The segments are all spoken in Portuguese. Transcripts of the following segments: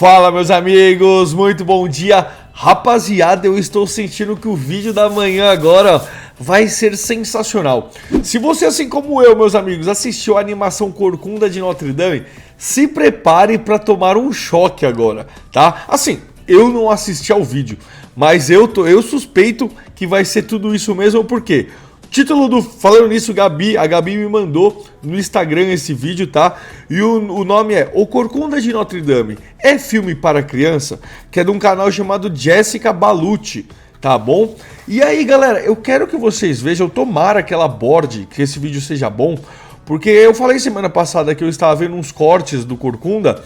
Fala, meus amigos, muito bom dia. Rapaziada, eu estou sentindo que o vídeo da manhã agora vai ser sensacional. Se você, assim como eu, meus amigos, assistiu a animação Corcunda de Notre Dame, se prepare para tomar um choque agora, tá? Assim, eu não assisti ao vídeo, mas eu suspeito que vai ser tudo isso mesmo, porque título do... Falando nisso, a Gabi me mandou no Instagram esse vídeo, tá? E o nome é O Corcunda de Notre Dame é filme para criança? Que é de um canal chamado Jessica Balucci, tá bom? E aí, galera, eu quero que vocês vejam, tomara que ela aborde, que esse vídeo seja bom, porque eu falei semana passada que eu estava vendo uns cortes do Corcunda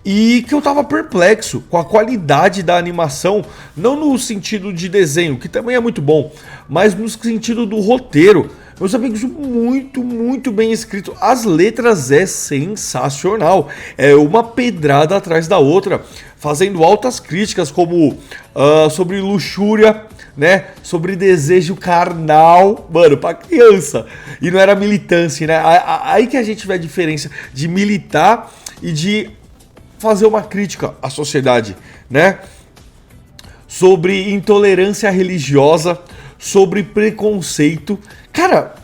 e que eu tava perplexo com a qualidade da animação, não no sentido de desenho, que também é muito bom, mas no sentido do roteiro. Meus amigos, muito bem escrito. As letras é sensacional. É uma pedrada atrás da outra, fazendo altas críticas como sobre luxúria, né? Sobre desejo carnal, mano, pra criança. E não era militância, né? Aí que a gente vê a diferença de militar e de fazer uma crítica à sociedade, né? Sobre intolerância religiosa, sobre preconceito. Cara,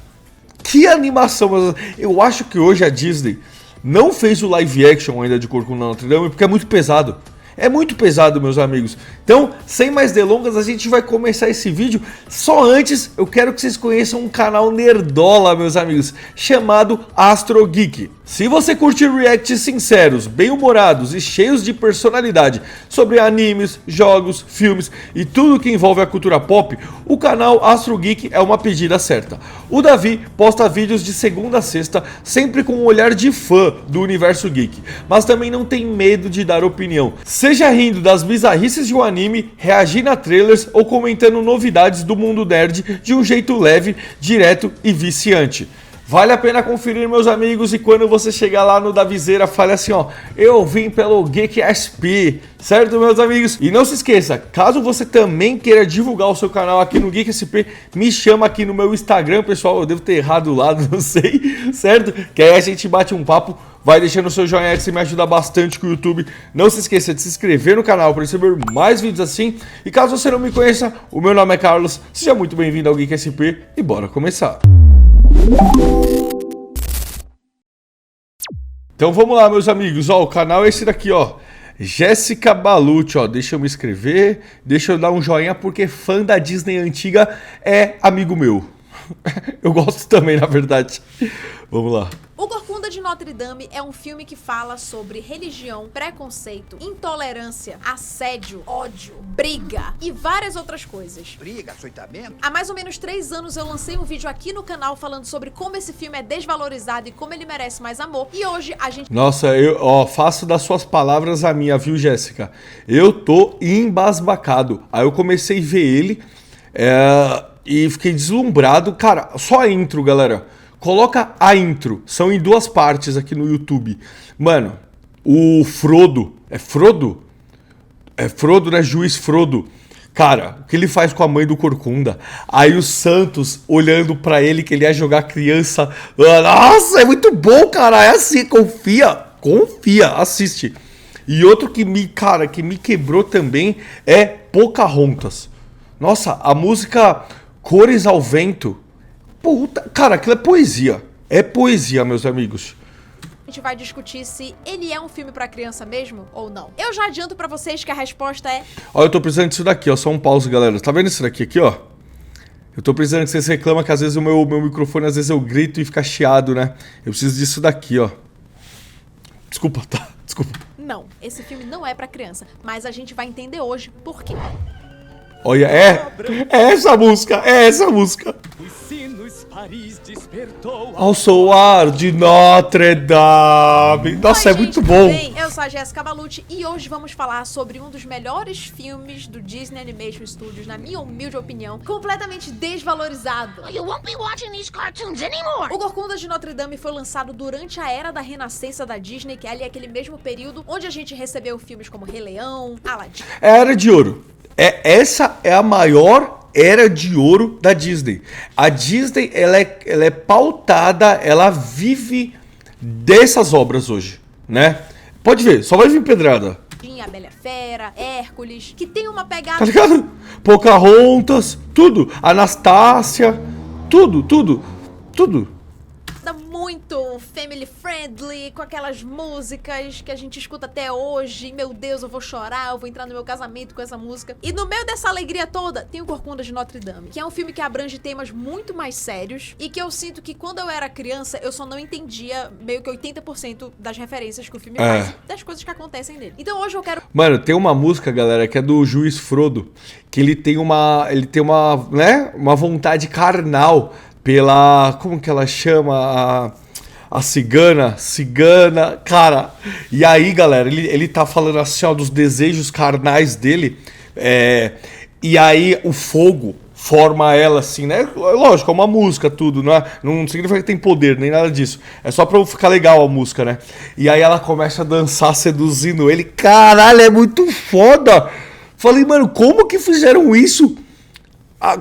que animação! Eu acho que hoje a Disney não fez o live action ainda de Corcunda Notre Dame porque é muito pesado. É muito pesado, meus amigos. Então, sem mais delongas, a gente vai começar esse vídeo. Só antes, eu quero que vocês conheçam um canal nerdola, meus amigos, chamado Astro Geek. Se você curte reacts sinceros, bem-humorados e cheios de personalidade sobre animes, jogos, filmes e tudo que envolve a cultura pop, o canal Astro Geek é uma pedida certa. O Davi posta vídeos de segunda a sexta, sempre com um olhar de fã do universo geek, mas também não tem medo de dar opinião. Seja rindo das bizarrices de um anime, reagindo a trailers ou comentando novidades do mundo nerd de um jeito leve, direto e viciante. Vale a pena conferir, meus amigos, e quando você chegar lá no Davizeira, fale assim, ó, eu vim pelo Geek SP, certo, meus amigos? E não se esqueça, caso você também queira divulgar o seu canal aqui no Geek SP, me chama aqui no meu Instagram, pessoal, eu devo ter errado o lado, não sei, certo? Que aí a gente bate um papo. Vai deixando o seu joinha, que você me ajuda bastante com o YouTube. Não se esqueça de se inscrever no canal para receber mais vídeos assim. E caso você não me conheça, o meu nome é Carlos. Seja muito bem-vindo ao Geek SP e bora começar. Então vamos lá, meus amigos. Ó, o canal é esse daqui, ó. Jessica Balucci, ó. Deixa eu me inscrever. Deixa eu dar um joinha porque fã da Disney antiga é amigo meu. Eu gosto também, na verdade. Vamos lá. O Corcunda de Notre Dame é um filme que fala sobre religião, preconceito, intolerância, assédio, ódio, briga e várias outras coisas. Briga, açoitamento? Há mais ou menos 3 anos eu lancei um vídeo aqui no canal falando sobre como esse filme é desvalorizado e como ele merece mais amor. E hoje a gente... Nossa, eu faço das suas palavras a minha, viu, Jéssica? Eu tô embasbacado. Aí eu comecei a ver ele e fiquei deslumbrado. Cara, só a intro, galera. Coloca a intro, são em 2 partes aqui no YouTube. Mano, o Frodo, é Frodo? É Frodo, né? Juiz Frodo. Cara, o que ele faz com a mãe do Corcunda? Aí o Santos olhando pra ele que ele ia jogar criança. Nossa, é muito bom, cara. É assim, confia, assiste. E outro que me quebrou também é Pocahontas. Nossa, a música Cores ao Vento. Puta, cara, aquilo é poesia. É poesia, meus amigos. A gente vai discutir se ele é um filme pra criança mesmo ou não. Eu já adianto pra vocês que a resposta é... Ó, eu tô precisando disso daqui, ó. Só um pause, galera. Tá vendo isso daqui aqui, ó? Eu tô precisando que vocês reclamam que às vezes o meu microfone, às vezes eu grito e fica chiado, né? Eu preciso disso daqui, ó. Desculpa, tá? Desculpa. Não, esse filme não é pra criança, mas a gente vai entender hoje por quê. Olha, é essa música, Os sinos Paris despertou. Ao soar de Notre Dame. Nossa, Oi, é muito gente, bom. tudo bem? Eu sou a Jessica Balucci e hoje vamos falar sobre um dos melhores filmes do Disney Animation Studios, na minha humilde opinião, completamente desvalorizado. You won't be watching these cartoons anymore. O Corcunda de Notre Dame foi lançado durante a era da renascença da Disney, que é ali aquele mesmo período onde a gente recebeu filmes como Rei Leão, Aladdin. É a Era de Ouro. Essa é a maior era de ouro da Disney. A Disney, ela é pautada, ela vive dessas obras hoje, né? Pode ver, só vai vir pedrada. A Bela e a Fera, Hércules, que tem uma pegada... Tá ligado? Pocahontas, tudo. Anastácia, tudo. muito family friendly, com aquelas músicas que a gente escuta até hoje. Meu Deus, eu vou chorar, eu vou entrar no meu casamento com essa música. E no meio dessa alegria toda, tem o Corcunda de Notre Dame, que é um filme que abrange temas muito mais sérios e que eu sinto que quando eu era criança, eu só não entendia meio que 80% das referências que o filme faz, das coisas que acontecem nele. Então hoje eu quero... Mano, tem uma música, galera, que é do Juiz Frodo, que ele tem uma, né, uma vontade carnal pela, como que ela chama, a cigana, cara. E aí, galera, ele tá falando assim, ó, dos desejos carnais dele, e aí o fogo forma ela assim, né? Lógico, é uma música, tudo, não significa que tem poder, nem nada disso. É só pra ficar legal a música, né? E aí ela começa a dançar seduzindo ele. Caralho, é muito foda! Falei, mano, como que fizeram isso?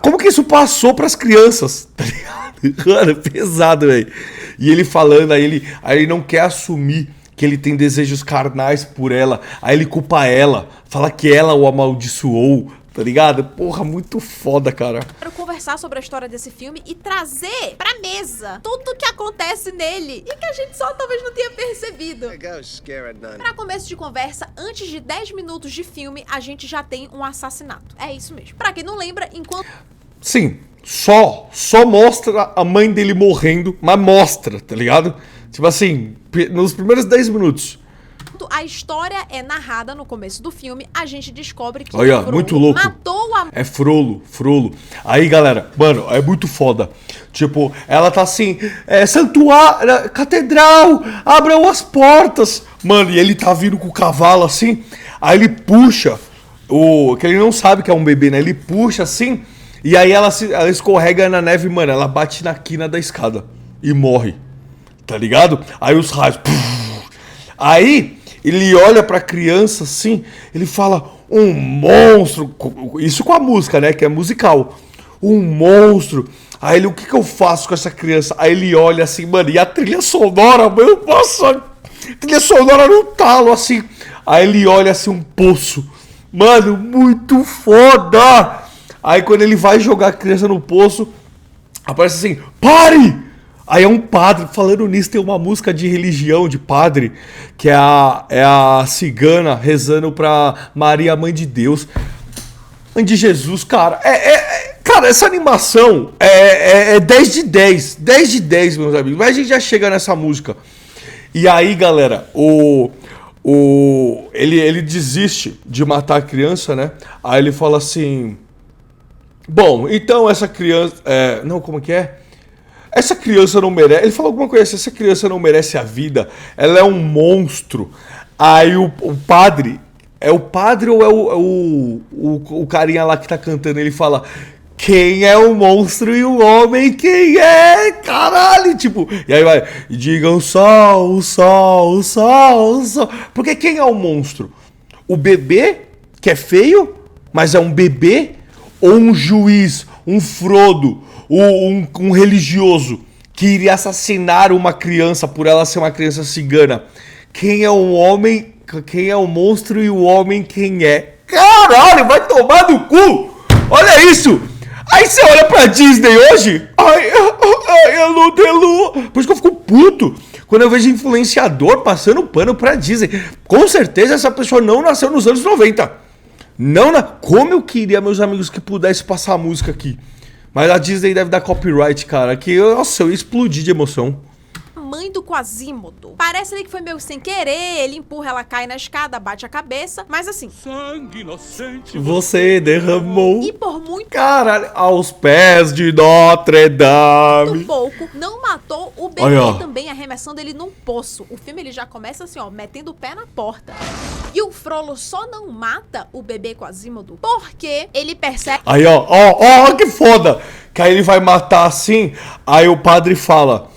Como que isso passou pras crianças? Tá ligado? Mano, pesado, velho. E ele falando, aí ele não quer assumir que ele tem desejos carnais por ela. Aí ele culpa ela, fala que ela o amaldiçoou. Tá ligado? Porra, muito foda, cara. Quero conversar sobre a história desse filme e trazer pra mesa tudo o que acontece nele e que a gente só talvez não tenha percebido. Pra começo de conversa, antes de 10 minutos de filme, a gente já tem um assassinato. É isso mesmo. Pra quem não lembra, enquanto... Sim, só mostra a mãe dele morrendo, mas mostra, tá ligado? Tipo assim, nos primeiros 10 minutos. A história é narrada no começo do filme, a gente descobre que Frollo muito louco. Matou a... É Frollo. Aí, galera, mano, é muito foda. Tipo, ela tá assim, santuário, catedral, abram as portas. Mano, e ele tá vindo com o cavalo assim, aí ele puxa, que ele não sabe que é um bebê, né? Ele puxa assim, e aí ela escorrega na neve, mano, ela bate na quina da escada e morre, tá ligado? Aí os raios... Aí... ele olha pra criança assim, ele fala, um monstro, isso com a música, né, que é musical, um monstro. Aí ele, o que eu faço com essa criança? Aí ele olha assim, mano, e a trilha sonora, meu, nossa, trilha sonora no talo, assim. Aí ele olha assim, um poço, mano, muito foda. Aí quando ele vai jogar a criança no poço, aparece assim, pare! Aí é um padre, falando nisso, tem uma música de religião, de padre, que é a cigana rezando pra Maria, Mãe de Deus, Mãe de Jesus, cara. Cara, essa animação é 10 de 10, 10 de 10, meus amigos, mas a gente já chega nessa música. E aí, galera, ele desiste de matar a criança, né? Aí ele fala assim, bom, então essa criança, não, como que é? Essa criança não merece... Ele falou alguma coisa assim, essa criança não merece a vida, ela é um monstro. Aí o padre... É o padre ou é o carinha lá que tá cantando? Ele fala... Quem é o monstro e o homem quem é? Caralho, tipo... E aí vai... Digam sol, o sol, o sol, o sol... Porque quem é o monstro? O bebê, que é feio, mas é um bebê? Ou um juiz, um Frodo... Um religioso que iria assassinar uma criança por ela ser uma criança cigana? Quem é o homem, quem é o monstro e o homem quem é? Caralho, vai tomar no cu! Olha isso! Aí você olha pra Disney hoje, eu não tenho... Por isso que eu fico puto quando eu vejo influenciador passando pano pra Disney. Com certeza essa pessoa não nasceu nos anos 90. Como eu queria, meus amigos, que pudesse passar a música aqui. Mas a Disney deve dar copyright, cara, que, nossa, eu ia explodir de emoção. Mãe do Quasimodo. Parece ali que foi meio sem querer, ele empurra, ela cai na escada, bate a cabeça, mas assim... Sangue inocente você derramou. E por muito... Caralho, aos pés de Notre Dame. Muito pouco, não matou o bebê também, arremessando ele num poço. O filme ele já começa assim, ó, metendo o pé na porta. E o Frollo só não mata o bebê Quasimodo porque ele percebe... Aí, ó, que foda. Que aí ele vai matar assim, aí o padre fala...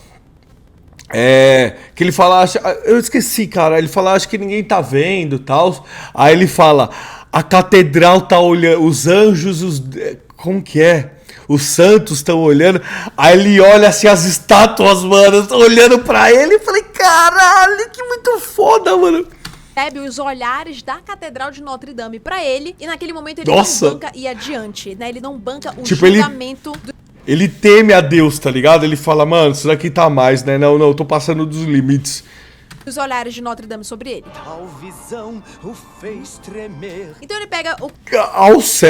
que ele fala, eu esqueci, cara, ele fala, acho que ninguém tá vendo e tal. Aí ele fala, a catedral tá olhando, os anjos, como que é? Os santos estão olhando. Aí ele olha assim, as estátuas, mano, estão olhando pra ele. E falei, caralho, que muito foda, mano. recebe os olhares da Catedral de Notre Dame pra ele, e naquele momento ele Nossa! não banca ir adiante, né? Ele não banca o Tipo, julgamento Ele teme a Deus, tá ligado? Ele fala, mano, isso daqui tá mais, né? Não, eu tô passando dos limites. dos olhares de Notre Dame sobre ele. Tal visão o fez tremer. Então ele pega o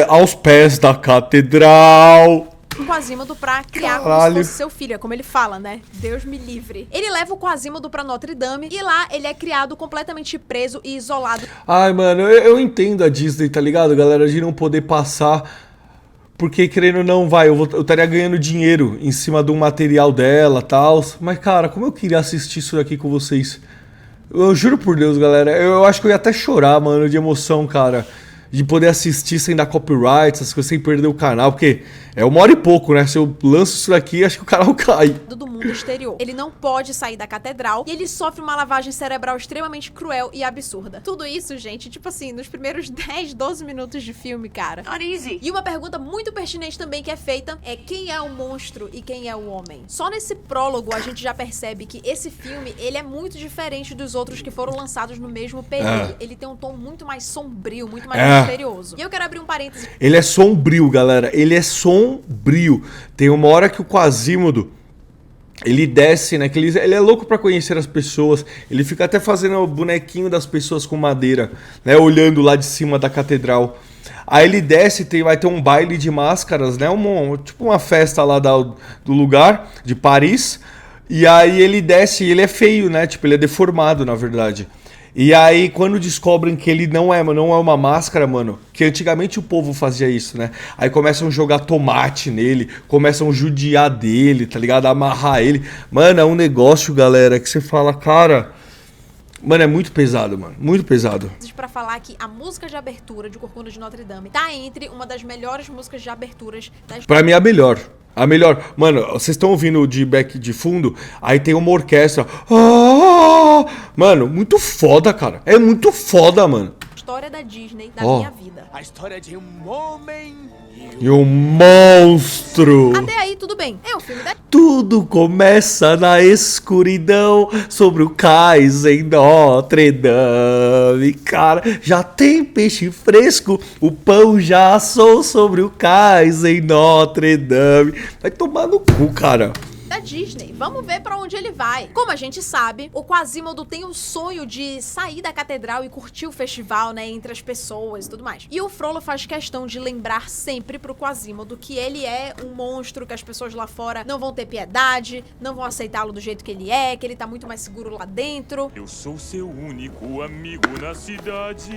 Aos pés da catedral. Quasimodo pra criar como Caralho. se fosse seu filho, é como ele fala, né? Deus me livre. Ele leva o Quasimodo pra Notre Dame e lá ele é criado completamente preso e isolado. Ai, mano, eu entendo a Disney, tá ligado, galera? De não poder passar. Porque, querendo ou não, eu estaria ganhando dinheiro em cima de um material dela e tal. Mas, cara, como eu queria assistir isso daqui com vocês. Eu juro por Deus, galera. Eu acho que eu ia até chorar, mano, de emoção, cara. De poder assistir sem dar copyright, essas coisas, sem perder o canal. Porque é 1 hora e pouco, né? Se eu lanço isso daqui, acho que o canal cai. Do mundo exterior. Ele não pode sair da catedral e ele sofre uma lavagem cerebral extremamente cruel e absurda. Tudo isso, gente, tipo assim, nos primeiros 10, 12 minutos de filme, cara. Not easy. E uma pergunta muito pertinente também que é feita é quem é o monstro e quem é o homem? Só nesse prólogo a gente já percebe que esse filme, ele é muito diferente dos outros que foram lançados no mesmo período. Ele tem um tom muito mais sombrio, muito mais misterioso. E eu quero abrir um parêntese. Ele é sombrio, galera. Ele é sombrio. Tem uma hora que o Quasimodo, ele desce, né? Que ele é louco pra conhecer as pessoas. Ele fica até fazendo o bonequinho das pessoas com madeira, né? Olhando lá de cima da catedral. Aí ele desce e vai ter um baile de máscaras, né? Tipo uma festa lá do lugar, de Paris. E aí ele desce e ele é feio, né? Tipo, ele é deformado, na verdade. E aí, quando descobrem que ele não é uma máscara, mano, que antigamente o povo fazia isso, né? Aí começam a jogar tomate nele, começam a judiar dele, tá ligado? Amarrar ele. Mano, é um negócio, galera, que você fala, cara... Mano, é muito pesado, mano. Muito pesado. Pra falar que a música de abertura de Corcunda de Notre Dame tá entre uma das melhores músicas de aberturas da história. Pra mim, é a melhor. A melhor. Mano, vocês estão ouvindo de back de fundo? Aí tem uma orquestra. Mano, muito foda, cara. É muito foda, mano. História da Disney, da Ó. minha vida. A história de um homem E um monstro. Até aí, tudo bem. É um filme da Tudo começa na escuridão sobre o cais em Notre Dame. Cara, já tem peixe fresco, o pão já assou sobre o cais em Notre Dame. Vai tomar no cu, cara. Disney. Vamos ver pra onde ele vai. Como a gente sabe, o Quasimodo tem o sonho de sair da catedral e curtir o festival, né, entre as pessoas e tudo mais. E o Frollo faz questão de lembrar sempre pro Quasimodo que ele é um monstro, que as pessoas lá fora não vão ter piedade, não vão aceitá-lo do jeito que ele é, que ele tá muito mais seguro lá dentro. Eu sou seu único amigo na cidade.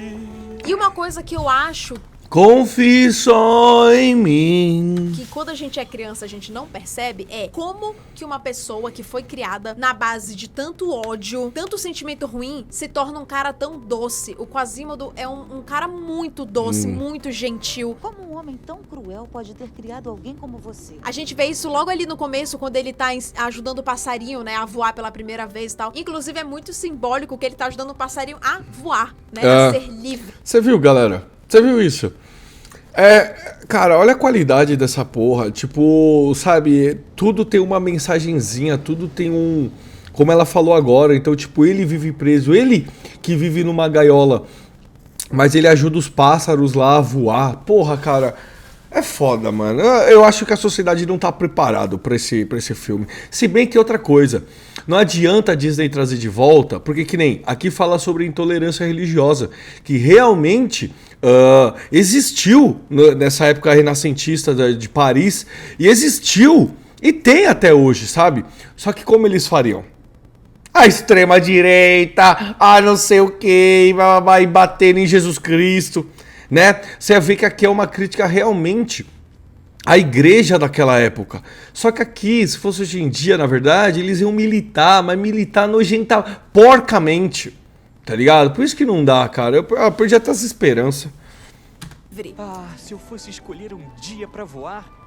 E uma coisa que eu acho Confie só em mim. que quando a gente é criança a gente não percebe é como que uma pessoa que foi criada na base de tanto ódio, tanto sentimento ruim, se torna um cara tão doce. O Quasimodo é um cara muito doce, muito gentil. Como um homem tão cruel pode ter criado alguém como você? A gente vê isso logo ali no começo, quando ele tá ajudando o passarinho, né, a voar pela primeira vez e tal. Inclusive é muito simbólico que ele tá ajudando o passarinho a voar, né, a ser livre. Você viu, galera? Você viu isso? Cara, olha a qualidade dessa porra. Tipo, sabe, tudo tem uma mensagenzinha, tudo tem um... Como ela falou agora, então, tipo, ele vive preso, ele que vive numa gaiola, mas ele ajuda os pássaros lá a voar. Porra, cara, é foda, mano. Eu acho que a sociedade não tá preparado pra esse filme. Se bem que outra coisa, não adianta a Disney trazer de volta, porque que nem aqui fala sobre intolerância religiosa, que realmente existiu nessa época renascentista de Paris, e existiu, e tem até hoje, sabe? Só que como eles fariam? A extrema-direita, não sei o que, vai bater em Jesus Cristo, né? Você vê que aqui é uma crítica realmente à igreja daquela época. Só que aqui, se fosse hoje em dia, na verdade, eles iam militar, mas militar nojenta, porcamente, tá ligado? Por isso que não dá, cara. Eu perdi até essa esperança. Se eu fosse escolher um dia pra voar,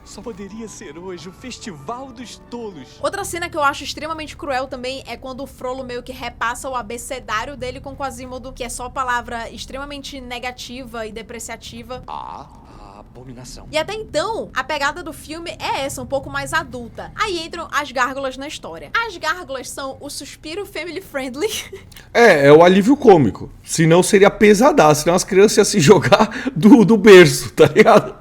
só poderia ser hoje o Festival dos Tolos. Outra cena que eu acho extremamente cruel também é quando o Frollo meio que repassa o abecedário dele com o Quasimodo, que é só palavra extremamente negativa e depreciativa. abominação. E até então, a pegada do filme é essa, um pouco mais adulta. Aí entram as gárgulas na história. As gárgulas são o suspiro family friendly. É o alívio cômico. Senão seria pesadaço, senão as crianças iam se jogar do berço, tá ligado?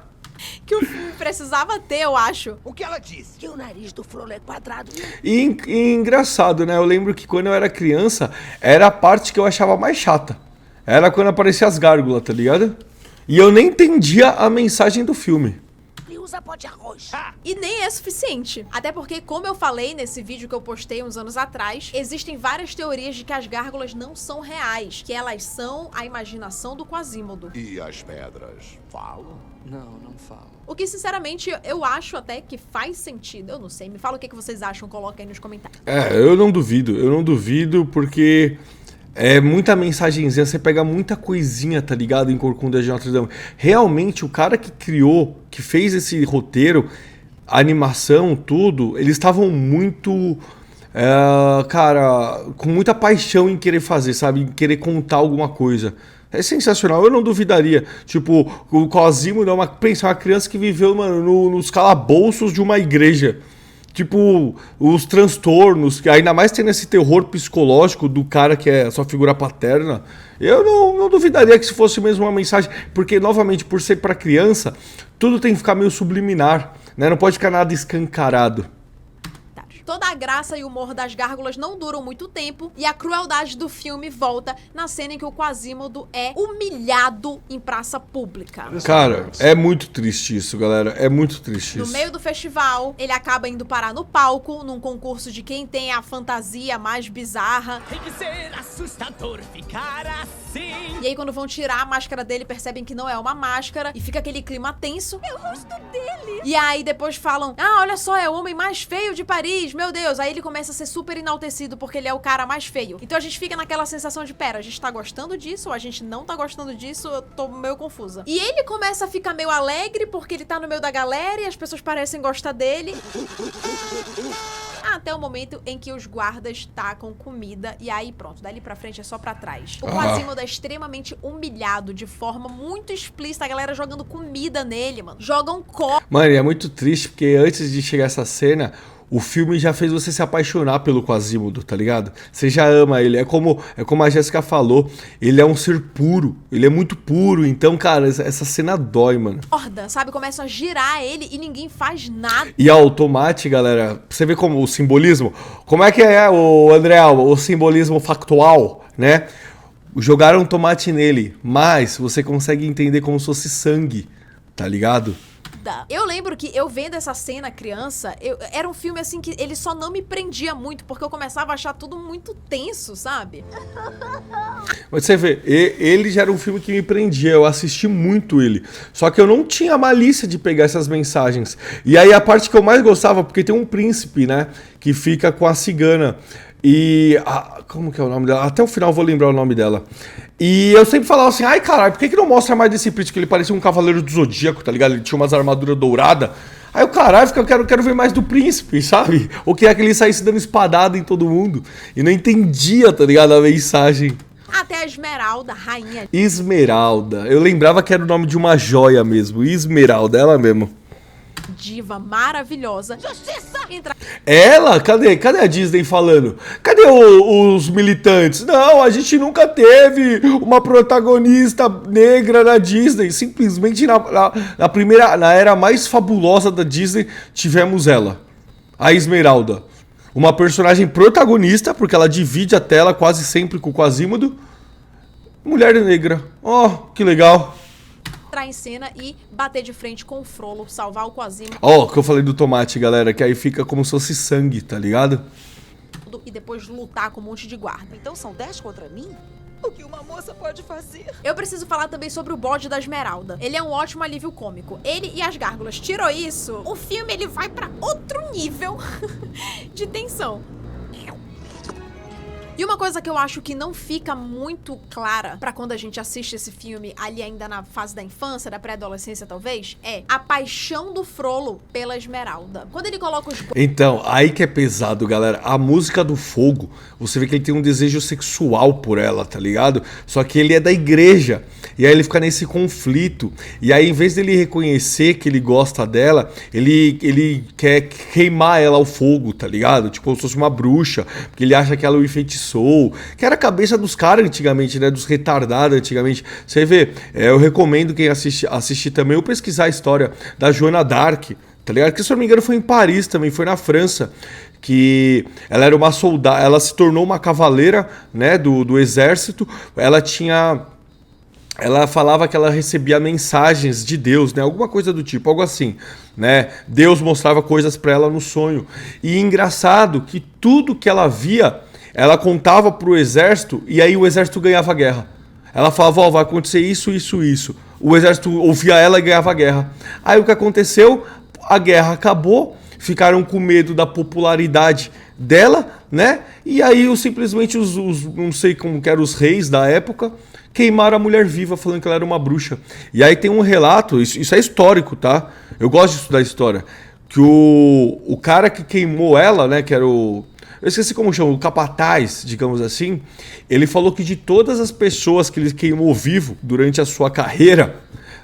Que o filme precisava ter, eu acho. O que ela disse? Que o nariz do Frollo é quadrado. E engraçado, né? Eu lembro que quando eu era criança, era a parte que eu achava mais chata. Era quando aparecia as gárgulas, tá ligado? E eu nem entendia a mensagem do filme. E usa pó de arroz. E nem é suficiente. Até porque, como eu falei nesse vídeo que eu postei uns anos atrás, existem várias teorias de que as gárgulas não são reais, que elas são a imaginação do Quasimodo. E as pedras falam? Não falo. O que, sinceramente, eu acho até que faz sentido. Eu não sei, me fala o que vocês acham, coloca aí nos comentários. Eu não duvido porque é muita mensagenzinha, você pega muita coisinha, tá ligado, em Corcunda de Notre Dame. Realmente, o cara que criou, que fez esse roteiro, a animação, tudo, eles estavam muito, cara, com muita paixão em querer fazer, sabe, em querer contar alguma coisa. É sensacional, eu não duvidaria. Tipo, o Quasimodo é uma criança que viveu, mano, nos calabouços de uma igreja. Tipo, os transtornos, que ainda mais tendo esse terror psicológico do cara que é sua figura paterna. Eu não duvidaria que se fosse mesmo uma mensagem. Porque, novamente, por ser pra criança, tudo tem que ficar meio subliminar, né? Não pode ficar nada escancarado. Toda a graça e o humor das gárgulas não duram muito tempo e a crueldade do filme volta na cena em que o Quasimodo é humilhado em praça pública. Cara, é muito triste isso, galera. É muito triste No isso. meio do festival, ele acaba indo parar no palco, num concurso de quem tem a fantasia mais bizarra. Tem que ser assustador ficar assim. E aí, quando vão tirar a máscara dele, percebem que não é uma máscara e fica aquele clima tenso. É o rosto dele. E aí, depois falam, olha só, é o homem mais feio de Paris, meu Deus. Aí ele começa a ser super enaltecido porque ele é o cara mais feio. Então a gente fica naquela sensação de, pera, a gente tá gostando disso ou a gente não tá gostando disso? Eu tô meio confusa. E ele começa a ficar meio alegre porque ele tá no meio da galera e as pessoas parecem gostar dele. Até o momento em que os guardas tacam comida e aí pronto, dali pra frente é só pra trás. O Quasimodo é extremamente humilhado de forma muito explícita, a galera jogando comida nele, mano. Jogam copo. Mano, e é muito triste porque antes de chegar essa cena, o filme já fez você se apaixonar pelo Quasimodo, tá ligado? Você já ama ele. É como a Jéssica falou, ele é um ser puro, ele é muito puro. Então, cara, essa cena dói, mano. Sabe? Começam a girar ele e ninguém faz nada. E ao tomate, galera, você vê como o simbolismo, como é que é, o André Alba, o simbolismo factual, né? Jogaram tomate nele, mas você consegue entender como se fosse sangue, tá ligado? Eu lembro que eu vendo essa cena criança, era um filme assim que ele só não me prendia muito, porque eu começava a achar tudo muito tenso, sabe? Mas você vê, ele já era um filme que me prendia, eu assisti muito ele. Só que eu não tinha malícia de pegar essas mensagens. E aí a parte que eu mais gostava, porque tem um príncipe, né, que fica com a cigana. E... como que é o nome dela? Até o final eu vou lembrar o nome dela. E eu sempre falava assim, ai caralho, por que não mostra mais desse príncipe? Que ele parecia um cavaleiro do Zodíaco, tá ligado? Ele tinha umas armaduras douradas. Aí o caralho, eu quero ver mais do príncipe, sabe? Ou queria que ele saísse dando espadada em todo mundo. E não entendia, tá ligado, a mensagem. Até a Esmeralda, rainha. Esmeralda. Eu lembrava que era o nome de uma joia mesmo. Esmeralda, ela mesmo. Diva maravilhosa. Justiça! Ela? Cadê a Disney falando? Cadê os militantes? Não, a gente nunca teve uma protagonista negra na Disney. Simplesmente na era mais fabulosa da Disney, tivemos ela. A Esmeralda. Uma personagem protagonista, porque ela divide a tela quase sempre com o Quasimodo. Mulher negra. Que legal. Entrar em cena e bater de frente com o Frollo, salvar o Quasimodo. Que eu falei do tomate, galera, que aí fica como se fosse sangue, tá ligado? E depois lutar com um monte de guarda. Então são 10 contra mim? O que uma moça pode fazer? Eu preciso falar também sobre o bode da Esmeralda. Ele é um ótimo alívio cômico. Ele e as gárgulas. Tirou isso, o filme ele vai pra outro nível de tensão. E uma coisa que eu acho que não fica muito clara pra quando a gente assiste esse filme ali ainda na fase da infância, da pré-adolescência talvez, é a paixão do Frollo pela Esmeralda. Quando ele coloca os... Então, aí que é pesado, galera. A música do fogo, você vê que ele tem um desejo sexual por ela, tá ligado? Só que ele é da igreja. E aí ele fica nesse conflito. E aí, em vez dele reconhecer que ele gosta dela, ele quer queimar ela ao fogo, tá ligado? Tipo, como se fosse uma bruxa, porque ele acha que ela o enfeitiçou. Que era a cabeça dos caras antigamente, né? Dos retardados antigamente. Você vê, eu recomendo quem assistir também, ou pesquisar a história da Joana d'Arc, tá ligado? Que, se eu não me engano, foi em Paris também, foi na França. Que ela era uma soldada, ela se tornou uma cavaleira, né, do exército. Ela falava que ela recebia mensagens de Deus, né, alguma coisa do tipo, algo assim, né? Deus mostrava coisas para ela no sonho. E engraçado que tudo que ela via, ela contava pro exército, e aí o exército ganhava a guerra. Ela falava, ó, vai acontecer isso, isso, isso. O exército ouvia ela e ganhava a guerra. Aí o que aconteceu? A guerra acabou. Ficaram com medo da popularidade dela, né? E aí simplesmente não sei como que eram os reis da época, queimaram a mulher viva falando que ela era uma bruxa. E aí tem um relato, isso é histórico, tá? Eu gosto de estudar história. Que o cara que queimou ela, né? Que era eu esqueci como chama, o capataz, digamos assim. Ele falou que de todas as pessoas que ele queimou vivo durante a sua carreira,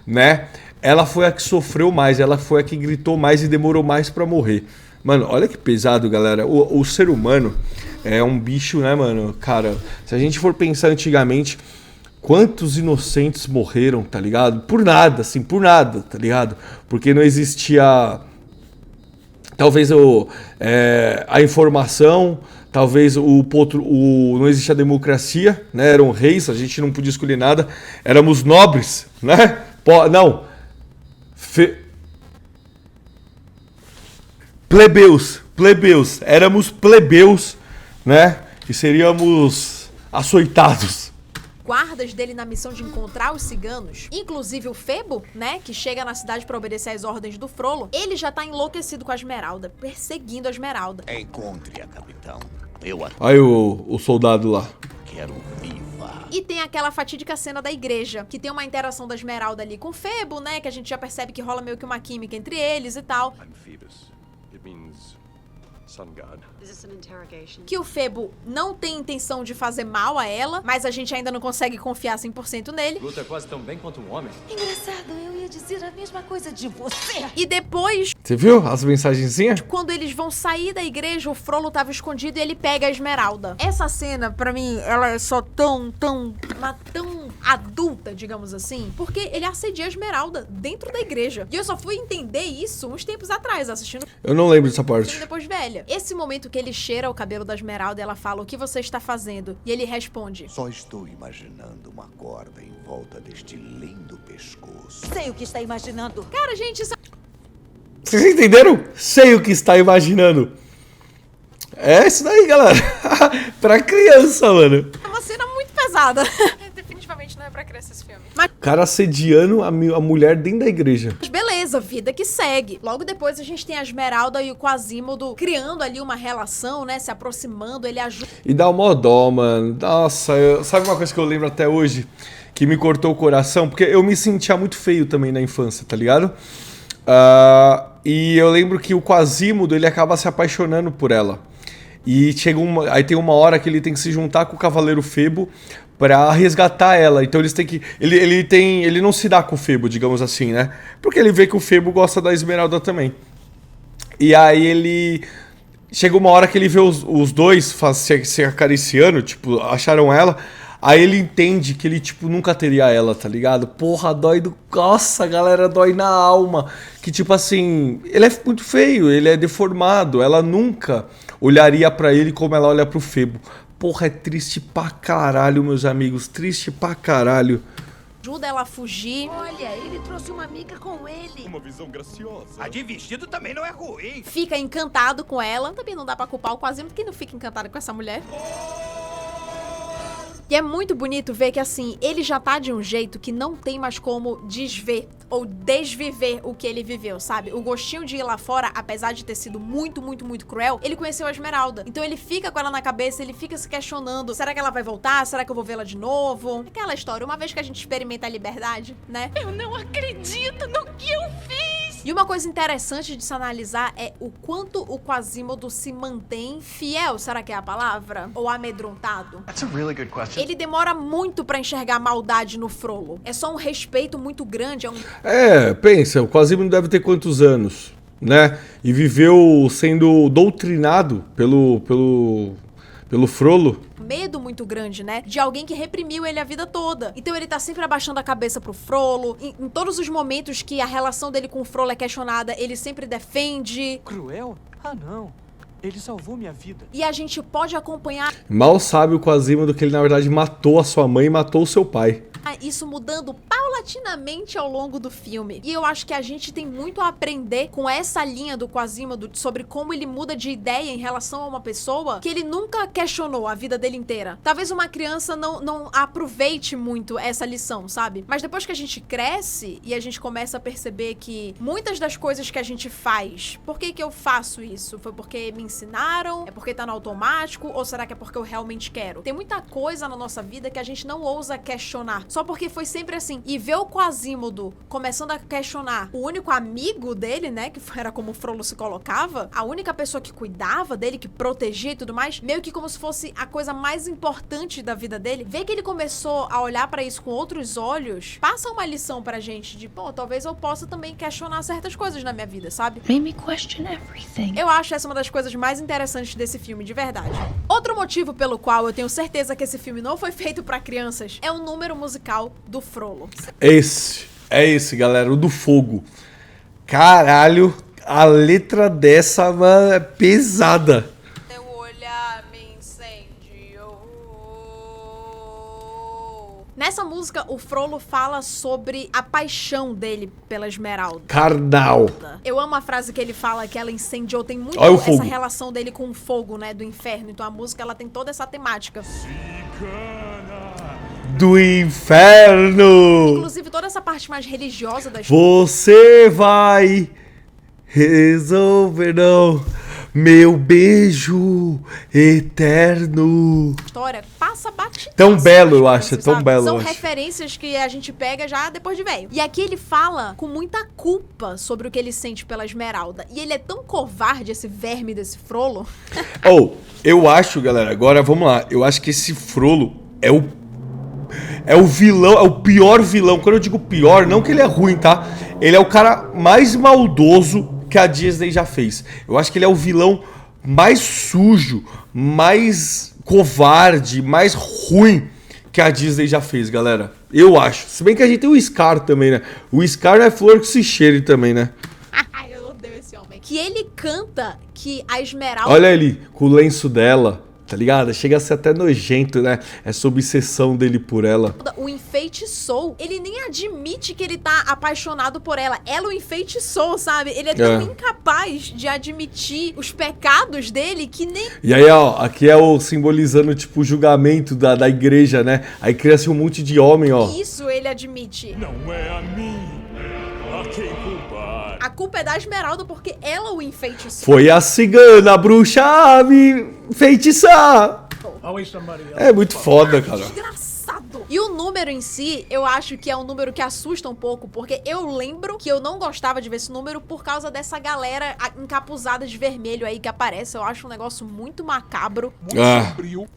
né? Ela foi a que sofreu mais, ela foi a que gritou mais e demorou mais pra morrer. Mano, olha que pesado, galera. O ser humano é um bicho, né, mano? Cara, se a gente for pensar antigamente, quantos inocentes morreram, tá ligado? Por nada, assim, por nada, tá ligado? Porque não existia, talvez, a informação, talvez não existia a democracia, né? Eram reis, a gente não podia escolher nada. Éramos nobres, né? Não. Plebeus, éramos plebeus, né? E seríamos açoitados. Guardas dele na missão de encontrar os ciganos, inclusive o Febo, né, que chega na cidade pra obedecer às ordens do Frollo, ele já tá enlouquecido com a Esmeralda, perseguindo a Esmeralda. Encontre-a, capitão. Aí o soldado lá. Quero viva. E tem aquela fatídica cena da igreja, que tem uma interação da Esmeralda ali com o Febo, né, que a gente já percebe que rola meio que uma química entre eles e tal. I'm Phoebus. It means sun god. Que o Febo não tem intenção de fazer mal a ela, mas a gente ainda não consegue confiar 100% nele. Luta quase tão bem quanto um homem. Engraçado, eu ia dizer a mesma coisa de você. E depois, Você viu as mensagenzinhas? quando eles vão sair da igreja, o Frollo tava escondido e ele pega a Esmeralda. Essa cena, pra mim, ela é só tão adulta, digamos assim, porque ele assedia a Esmeralda dentro da igreja. E eu só fui entender isso uns tempos atrás, assistindo Eu não lembro dessa o filme parte. depois velha. Esse momento que ele cheira o cabelo da Esmeralda e ela fala, o que você está fazendo? E ele responde, Só estou imaginando uma corda em volta deste lindo pescoço. Sei o que está imaginando. cara, gente, isso Vocês entenderam? Sei o que está imaginando. É isso daí, galera. Pra criança, mano. é uma cena muito pesada. Definitivamente não é pra criança esse filme. Mas O cara assediando a mulher dentro da igreja. beleza, vida que segue. Logo depois a gente tem a Esmeralda e o Quasimodo criando ali uma relação, né? Se aproximando, ele ajuda. E dá uma dó, mano. Nossa, sabe uma coisa que eu lembro até hoje? Que me cortou o coração? Porque eu me sentia muito feio também na infância, tá ligado? E eu lembro que o Quasimodo, ele acaba se apaixonando por ela. E aí tem uma hora que ele tem que se juntar com o Cavaleiro Febo pra resgatar ela. Então eles têm que... Ele não se dá com o Febo, digamos assim, né? Porque ele vê que o Febo gosta da Esmeralda também. E aí ele... Chega uma hora que ele vê os dois se acariciando, tipo, acharam ela. Aí ele entende que ele, tipo, nunca teria ela, tá ligado? Porra, dói do... Nossa, galera, dói na alma. Que, tipo assim, ele é muito feio, ele é deformado. Ela nunca olharia pra ele como ela olha pro Febo. Porra, é triste pra caralho, meus amigos. Triste pra caralho. Ajuda ela a fugir. Olha, ele trouxe uma amiga com ele. Uma visão graciosa. A de vestido também não é ruim. Fica encantado com ela. Também não dá pra culpar o Quasimodo, que não fica encantado com essa mulher. E é muito bonito ver que, assim, ele já tá de um jeito que não tem mais como desver ou desviver o que ele viveu, sabe? O gostinho de ir lá fora, apesar de ter sido muito, muito, muito cruel, ele conheceu a Esmeralda. Então ele fica com ela na cabeça, ele fica se questionando, será que ela vai voltar? Será que eu vou vê-la de novo? Aquela história, uma vez que a gente experimenta a liberdade, né? Eu não acredito no que eu fiz. E uma coisa interessante de se analisar é o quanto o Quasimodo se mantém fiel, será que é a palavra? Ou amedrontado? That's a really good question. Ele demora muito pra enxergar maldade no Frollo. É só um respeito muito grande, Pensa, o Quasimodo deve ter quantos anos, né? E viveu sendo doutrinado pelo Frollo. medo muito grande, né? De alguém que reprimiu ele a vida toda. Então ele tá sempre abaixando a cabeça pro Frollo. Em todos os momentos que a relação dele com o Frollo é questionada, ele sempre defende. Cruel? Ah, não. Ele salvou minha vida. E a gente pode acompanhar Mal sabe o Quasimodo que ele, na verdade, matou a sua mãe e matou o seu pai. isso mudando paulatinamente ao longo do filme. E eu acho que a gente tem muito a aprender com essa linha do Quasimodo sobre como ele muda de ideia em relação a uma pessoa que ele nunca questionou a vida dele inteira. Talvez uma criança não aproveite muito essa lição, sabe? Mas depois que a gente cresce e a gente começa a perceber que muitas das coisas que a gente faz, por que eu faço isso? Foi porque me ensinaram? É porque tá no automático? Ou será que é porque eu realmente quero? Tem muita coisa na nossa vida que a gente não ousa questionar. Só porque foi sempre assim. E ver o Quasimodo começando a questionar o único amigo dele, né? Que era como o Frollo se colocava. A única pessoa que cuidava dele, que protegia e tudo mais. Meio que como se fosse a coisa mais importante da vida dele. Ver que ele começou a olhar pra isso com outros olhos, passa uma lição pra gente de, pô, talvez eu possa também questionar certas coisas na minha vida, sabe? Made me question everything. Eu acho essa uma das coisas mais interessantes desse filme, de verdade. Outro motivo pelo qual eu tenho certeza que esse filme não foi feito pra crianças é o número musical do Frollo. É esse, galera, o do fogo. Caralho, a letra dessa, mano, é pesada. Teu olhar me incendiou. Nessa música, o Frollo fala sobre a paixão dele pela Esmeralda. Carnal. Eu amo a frase que ele fala que ela incendiou. Tem muito Olha o essa fogo. relação dele com o fogo, né, do inferno. Então a música, ela tem toda essa temática. Do inferno. Inclusive, toda essa parte mais religiosa da história. Você vai resolver, não, meu beijo eterno. História passa batidaço. Tão belo, nas eu acho, crianças, tão sabe? belo, São eu acho. referências que a gente pega já depois de velho. E aqui ele fala com muita culpa sobre o que ele sente pela Esmeralda. E ele é tão covarde, esse verme desse Frollo. Eu acho, galera, agora vamos lá. Eu acho que esse Frollo é o vilão, é o pior vilão. Quando eu digo pior, não que ele é ruim, tá? Ele é o cara mais maldoso que a Disney já fez. Eu acho que ele é o vilão mais sujo, mais covarde, mais ruim que a Disney já fez, galera. Eu acho. Se bem que a gente tem o Scar também, né? O Scar não é flor que se cheire também, né? Ai, eu odeio esse homem. Que ele canta que a Esmeralda... Olha ele, com o lenço dela, tá ligado? Chega a ser até nojento, né? Essa obsessão dele por ela. O enfeitiçou. Ele nem admite que ele tá apaixonado por ela. Ela o enfeitiçou, sabe? Ele é tão incapaz de admitir os pecados dele que nem... E aí, ó, aqui é o simbolizando, tipo, o julgamento da igreja, né? Aí cria-se um monte de homem, ó. isso ele admite. Não é a mim a quem culpar. A culpa é da Esmeralda porque ela o enfeitiçou. Foi a cigana, a bruxa a me feitiçar. É muito foda, cara. Engraçado. E o número em si, eu acho que é um número que assusta um pouco, porque eu lembro que eu não gostava de ver esse número por causa dessa galera encapuzada de vermelho aí que aparece. Eu acho um negócio muito macabro.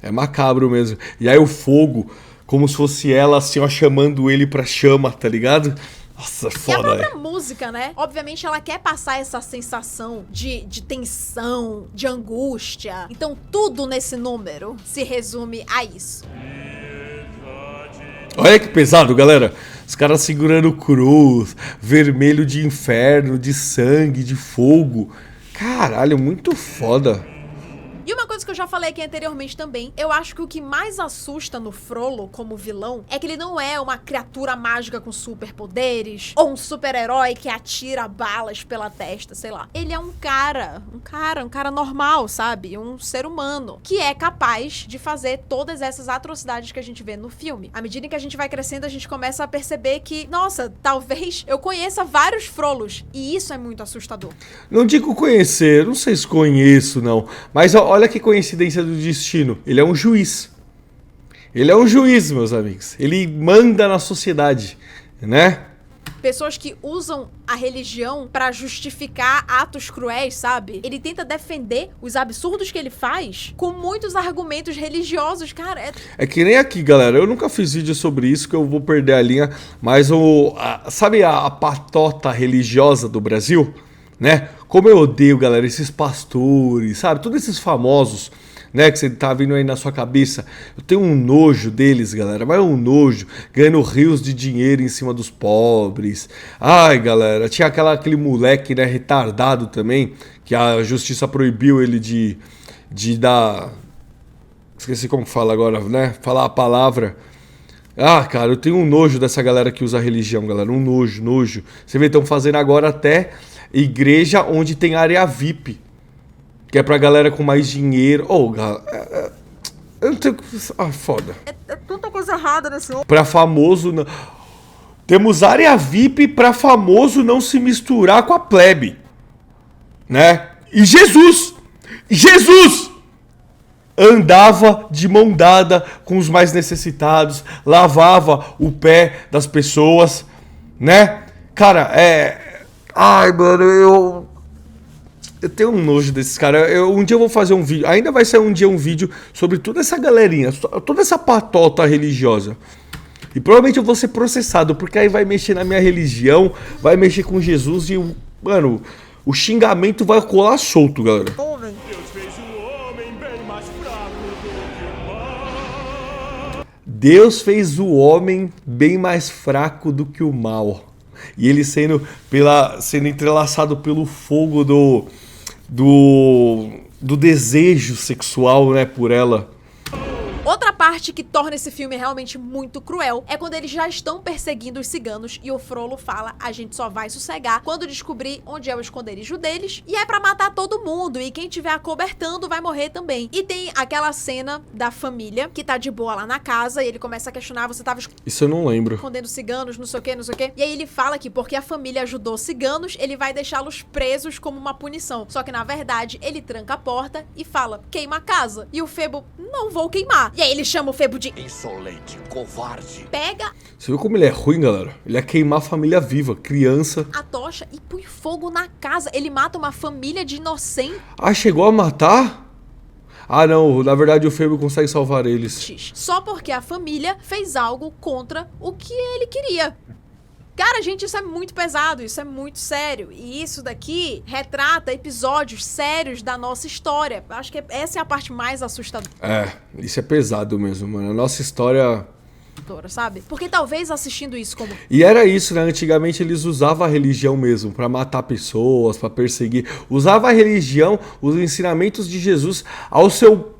É macabro mesmo. E aí o fogo, como se fosse ela, assim, ó, chamando ele pra chama, tá ligado? Nossa, E a foda, própria música, né? Obviamente ela quer passar essa sensação de tensão, de angústia. Então tudo nesse número se resume a isso. Olha que pesado, galera. Os caras segurando cruz, vermelho de inferno, de sangue, de fogo. Caralho, muito foda. E uma coisa que eu já falei aqui anteriormente também, eu acho que o que mais assusta no Frollo como vilão é que ele não é uma criatura mágica com superpoderes ou um super-herói que atira balas pela testa, sei lá. Ele é um cara normal, sabe? Um ser humano que é capaz de fazer todas essas atrocidades que a gente vê no filme. À medida que a gente vai crescendo, a gente começa a perceber que, nossa, talvez eu conheça vários Frollos e isso é muito assustador. Não digo conhecer, não sei se conheço, não. Mas olha que coincidência do destino. Ele é um juiz. Ele é um juiz, meus amigos. Ele manda na sociedade, né? pessoas que usam a religião pra justificar atos cruéis, sabe? Ele tenta defender os absurdos que ele faz com muitos argumentos religiosos, cara. É que nem aqui, galera. Eu nunca fiz vídeo sobre isso, que eu vou perder a linha. Mas sabe a patota religiosa do Brasil? Né? Como eu odeio, galera, esses pastores, sabe? Todos esses famosos, né, que você tá vindo aí na sua cabeça. Eu tenho um nojo deles, galera, mas um nojo, ganhando rios de dinheiro em cima dos pobres. Ai, galera, tinha aquele moleque, né, retardado também, que a justiça proibiu ele de dar... Esqueci como fala agora, né? Falar a palavra. Ah, cara, eu tenho um nojo dessa galera que usa a religião, galera, um nojo. Você vê, estão fazendo agora até igreja onde tem área VIP. Que é pra galera com mais dinheiro. Eu não tenho... foda. É tanta coisa errada nesse homem. Pra famoso... Não... Temos área VIP pra famoso não se misturar com a plebe. Né? E Jesus andava de mão dada com os mais necessitados. Lavava o pé das pessoas. Né? Cara, ai, mano, eu tenho um nojo desses caras. Um dia eu vou fazer um vídeo. Ainda vai sair um dia um vídeo sobre toda essa galerinha, toda essa patota religiosa. E provavelmente eu vou ser processado, porque aí vai mexer na minha religião, vai mexer com Jesus e, mano, o xingamento vai colar solto, galera. Deus fez o homem bem mais fraco do que o mal. Deus fez o homem bem mais fraco do que o mal. E ele sendo entrelaçado pelo fogo do desejo sexual, né, por ela. Outra parte que torna esse filme realmente muito cruel é quando eles já estão perseguindo os ciganos e o Frollo fala: a gente só vai sossegar quando descobrir onde é o esconderijo deles, e é pra matar todo mundo, e quem tiver acobertando vai morrer também. E tem aquela cena da família que tá de boa lá na casa e ele começa a questionar: você tava Isso eu não lembro. escondendo ciganos, não sei o que. E aí ele fala que porque a família ajudou ciganos, ele vai deixá-los presos como uma punição. Só que na verdade ele tranca a porta e fala: queima a casa. E o Febo: não vou queimar. E aí ele chama o Febo de Insolente, covarde. pega Você viu como ele é ruim, galera? Ele ia queimar a família viva, criança. a tocha e põe fogo na casa. Ele mata uma família de inocentes. Ah, chegou a matar? Ah, não. Na verdade, o Febo consegue salvar eles. Só porque a família fez algo contra o que ele queria. Cara, gente, isso é muito pesado, isso é muito sério. E isso daqui retrata episódios sérios da nossa história. Acho que essa é a parte mais assustadora, Isso é pesado mesmo, mano. A nossa história... sabe? Porque talvez assistindo isso como... E era isso, né? Antigamente eles usavam a religião mesmo pra matar pessoas, pra perseguir. Usava a religião, os ensinamentos de Jesus ao seu...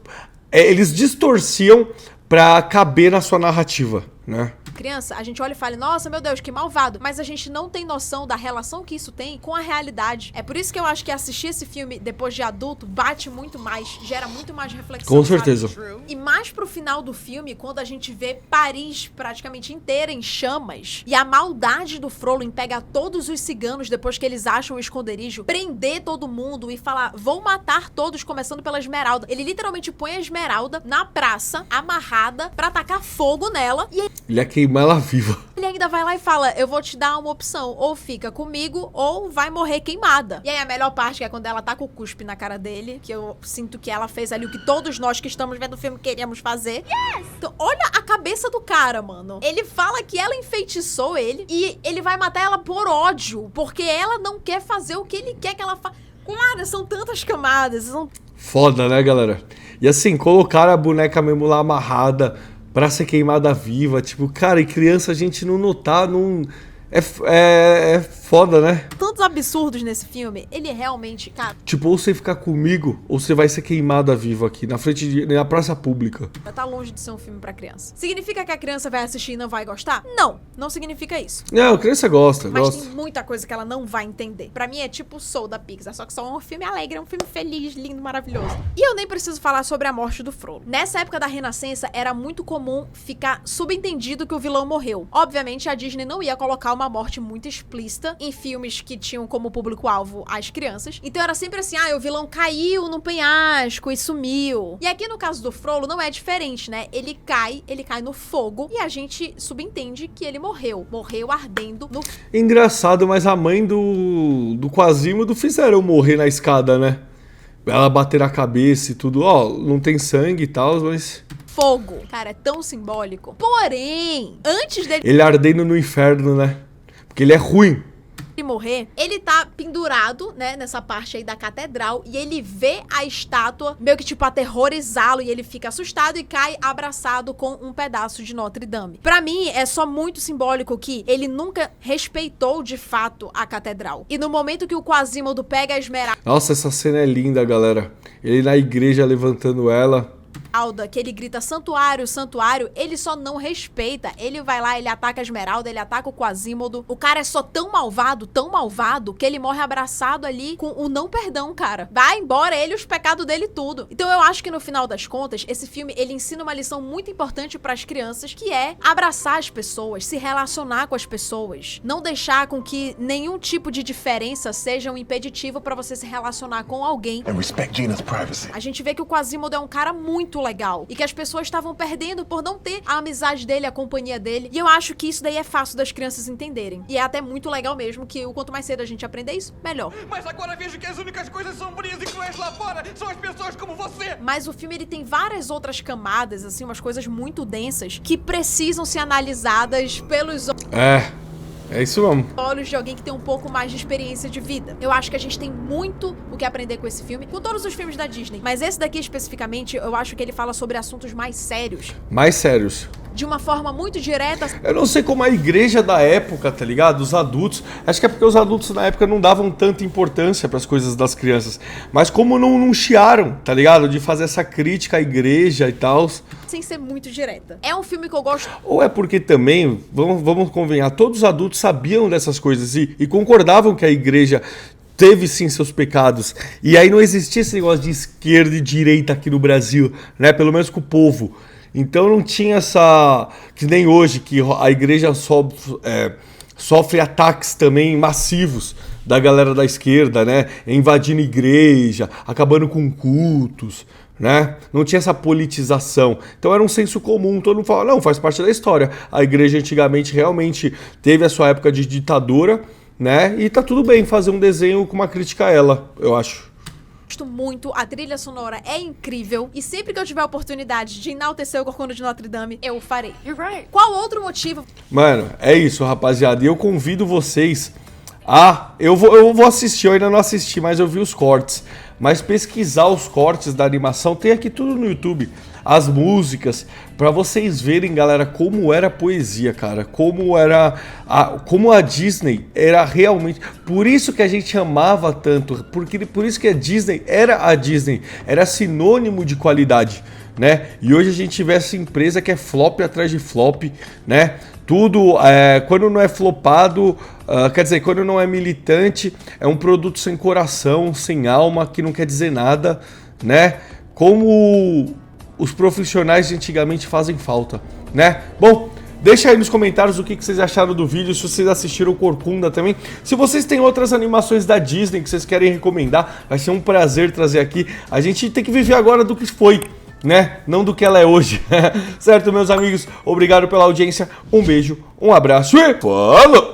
eles distorciam pra caber na sua narrativa, né? criança, a gente olha e fala: nossa, meu Deus, que malvado. Mas a gente não tem noção da relação que isso tem com a realidade. É por isso que eu acho que assistir esse filme depois de adulto bate muito mais, gera muito mais reflexão. Com certeza. Sabe? E mais pro final do filme, quando a gente vê Paris praticamente inteira em chamas e a maldade do Frollo em pegar todos os ciganos depois que eles acham o esconderijo, prender todo mundo e falar: vou matar todos, começando pela Esmeralda. Ele literalmente põe a Esmeralda na praça, amarrada, pra tacar fogo nela, e ele ia queimar ela viva. Ele ainda vai lá e fala: eu vou te dar uma opção, ou fica comigo ou vai morrer queimada. E aí a melhor parte, que é quando ela tá com o cuspe na cara dele, que eu sinto que ela fez ali o que todos nós que estamos vendo o filme queríamos fazer. Yes! Então olha a cabeça do cara, mano. Ele fala que ela enfeitiçou ele e ele vai matar ela por ódio, porque ela não quer fazer o que ele quer que ela faça. Cara, são tantas camadas, são... Foda, né, galera? E assim, colocaram a boneca mesmo lá amarrada pra ser queimada viva. Tipo, cara, e criança a gente não notar, não... É foda, né? Tantos absurdos nesse filme, ele realmente, cara... Tipo, ou você ficar comigo, ou você vai ser queimada viva aqui, na frente na praça pública. Tá longe de ser um filme pra criança. Significa que a criança vai assistir e não vai gostar? Não, não significa isso. Não, a criança gosta, Mas gosta. tem muita coisa que ela não vai entender. Pra mim é tipo Soul da Pixar, só que só é um filme alegre, é um filme feliz, lindo, maravilhoso. E eu nem preciso falar sobre a morte do Frollo. Nessa época da Renascença, era muito comum ficar subentendido que o vilão morreu. Obviamente, a Disney não ia colocar uma morte muito explícita em filmes que tinham como público-alvo as crianças. Então era sempre assim, o vilão caiu no penhasco e sumiu. E aqui no caso do Frollo não é diferente, né? Ele cai no fogo e a gente subentende que ele morreu ardendo no... Engraçado, mas a mãe do Quasimodo fizeram morrer na escada, né? Ela bater a cabeça e tudo, não tem sangue e tal, mas... fogo. Cara, é tão simbólico. Porém, antes dele... ele ardendo no inferno, né? Porque ele é ruim. morrer, ele tá pendurado, né, nessa parte aí da catedral, e ele vê a estátua meio que tipo aterrorizá-lo, e ele fica assustado e cai abraçado com um pedaço de Notre Dame. Pra mim, é só muito simbólico que ele nunca respeitou de fato a catedral. E no momento que o Quasimodo pega a esmeralda... Nossa, essa cena é linda, galera. Ele na igreja levantando ela... que ele grita santuário, santuário, ele só não respeita. Ele vai lá, ele ataca a Esmeralda, ele ataca o Quasimodo. O cara é só tão malvado, que ele morre abraçado ali com o não perdão, cara. Vai embora ele e os pecados dele tudo. Então eu acho que no final das contas, esse filme, ele ensina uma lição muito importante pras crianças, que é abraçar as pessoas, se relacionar com as pessoas. Não deixar com que nenhum tipo de diferença seja um impeditivo pra você se relacionar com alguém. And respect Gina's privacy. A gente vê que o Quasimodo é um cara muito legal e que as pessoas estavam perdendo por não ter a amizade dele, a companhia dele. E eu acho que isso daí é fácil das crianças entenderem. E é até muito legal mesmo, que o quanto mais cedo a gente aprender isso, melhor. Mas agora vejo que as únicas coisas sombrias e cruéis lá fora são as pessoas como você. Mas o filme, ele tem várias outras camadas, assim, umas coisas muito densas que precisam ser analisadas pelos É isso mesmo. olhos de alguém que tem um pouco mais de experiência de vida. Eu acho que a gente tem muito o que aprender com esse filme, com todos os filmes da Disney. Mas esse daqui especificamente, eu acho que ele fala sobre assuntos mais sérios. Mais sérios. De uma forma muito direta. Eu não sei como a igreja da época, tá ligado? Os adultos, acho que é porque os adultos na época não davam tanta importância pras coisas das crianças. Mas como não chiaram, tá ligado? De fazer essa crítica à igreja e tal. Sem ser muito direta. É um filme que eu gosto. Ou é porque também, vamos convenhar, todos os adultos sabiam dessas coisas e concordavam que a igreja teve sim seus pecados. E aí não existia esse negócio de esquerda e direita aqui no Brasil, né? Pelo menos com o povo. Então não tinha essa... que nem hoje, que a igreja sofre ataques também massivos da galera da esquerda, né? Invadindo igreja, acabando com cultos, né? Não tinha essa politização. Então era um senso comum, todo mundo fala, não, faz parte da história. A igreja antigamente realmente teve a sua época de ditadura, né? E tá tudo bem fazer um desenho com uma crítica a ela, eu acho. Gosto muito, a trilha sonora é incrível e sempre que eu tiver a oportunidade de enaltecer o Corcunda de Notre Dame, eu o farei. You're right. Qual outro motivo? Mano, é isso, rapaziada. E eu convido vocês a... Eu vou assistir, eu ainda não assisti, mas eu vi os cortes. Mas pesquisar os cortes da animação, tem aqui tudo no YouTube. As músicas, pra vocês verem, galera, como era a poesia, cara. Como a Disney era realmente... Por isso que a gente amava tanto. Por isso que a Disney, era sinônimo de qualidade, né? E hoje a gente vê essa empresa que é flop atrás de flop, né? Tudo, quando não é flopado, quer dizer, quando não é militante, é um produto sem coração, sem alma, que não quer dizer nada, né? Como os profissionais de antigamente fazem falta, né? Bom, deixa aí nos comentários o que vocês acharam do vídeo, se vocês assistiram o Corcunda também. Se vocês têm outras animações da Disney que vocês querem recomendar, vai ser um prazer trazer aqui. A gente tem que viver agora do que foi, né? Não do que ela é hoje. Certo, meus amigos? Obrigado pela audiência, um beijo, um abraço e falou!